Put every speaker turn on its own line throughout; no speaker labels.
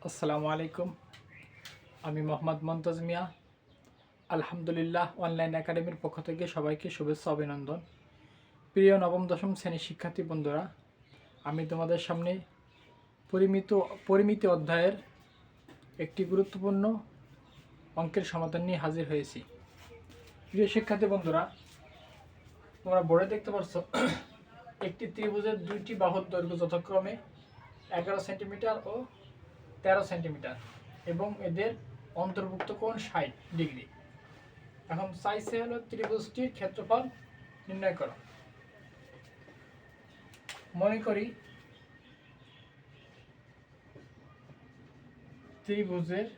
আসসালামু আলাইকুম। আমি মোহাম্মদ মন্তজ মিয়া। আলহামদুলিল্লাহ অনলাইন একাডেমির পক্ষ থেকে সবাইকে শুভেচ্ছা অভিনন্দন। প্রিয় নবম দশম শ্রেণীর শিক্ষার্থী বন্ধুরা, আমি তোমাদের সামনে পরিমিতি অধ্যায়ের একটি গুরুত্বপূর্ণ অঙ্কের সমাধান নিয়ে হাজির হয়েছি। প্রিয় শিক্ষার্থী বন্ধুরা, তোমরা বোর্ডে দেখতে পাচ্ছ একটি ত্রিভুজের দুইটি বাহুর দৈর্ঘ্য যথাক্রমে 11 সেন্টিমিটার ও 13 সেন্টিমিটার এবং এদের অন্তর্ভুক্ত কোণ 60 ডিগ্রি। এখন চাইছে হলো ত্রিভুজটির ক্ষেত্রফল নির্ণয় করো। মনে করি ত্রিভুজের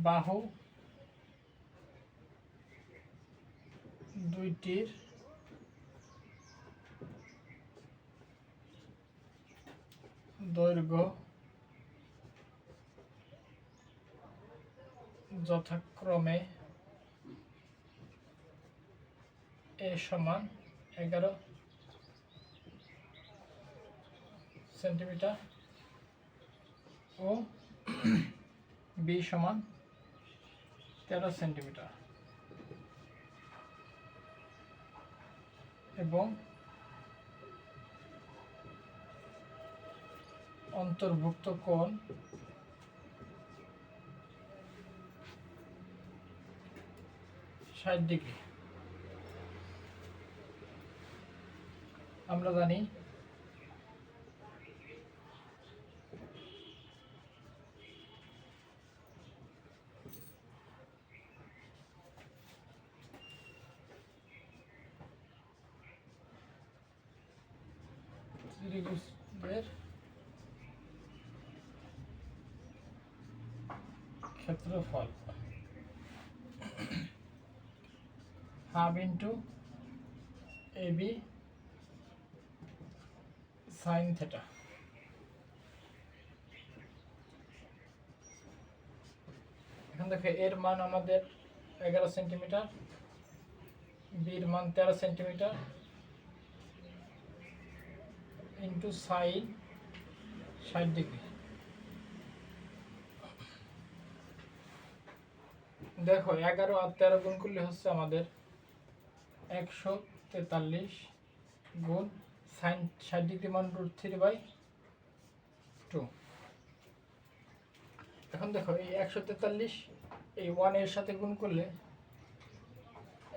বাহু দুইটির দৈর্ঘ্য যথাক্রমে a সমান 11 সেন্টিমিটার ও b সমান 13 সেন্টিমিটার এবং অন্তর্ভুক্ত কোণ 60 ডিগ্রি। আমরা জানি ত্রিভুজের ক্ষেত্রফল half into AB sine theta. এখন দেখো এর মান আমাদের 11 সেন্টিমিটার, বির মান 13 সেন্টিমিটার ইন্টু সাইন 60 ডিগ্রি। দেখো 11 আর 13 গুণ করলে হচ্ছে আমাদের 143 গুণ সাইন 60 ডিগ্রি মান √3/2। এখন দেখো এই 143 এই 1 এর সাথে গুণ করলে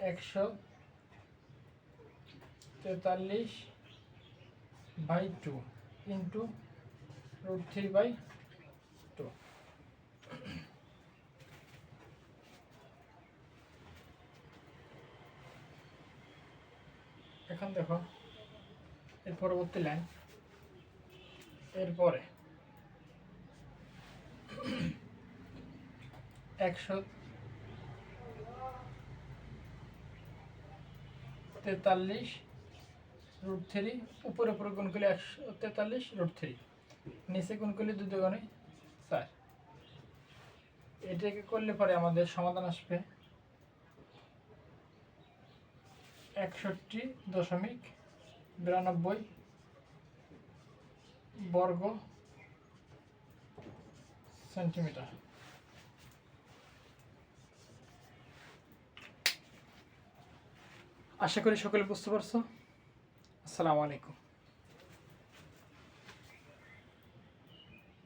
143/2 ইন্টু √3/2। এখন দেখো এর পরবর্তী লাইন, এরপরে 143/3 উপরে গুণ করলে 143/3, নিচে গুণ করলে 2 দুগুণে 4। এটাকে করলে পরে আমাদের সমাধান আসবে 61.92 বর্গ সেন্টিমিটার। আশা করি সকলে বুঝতে পারছো। আসসালামু আলাইকুম।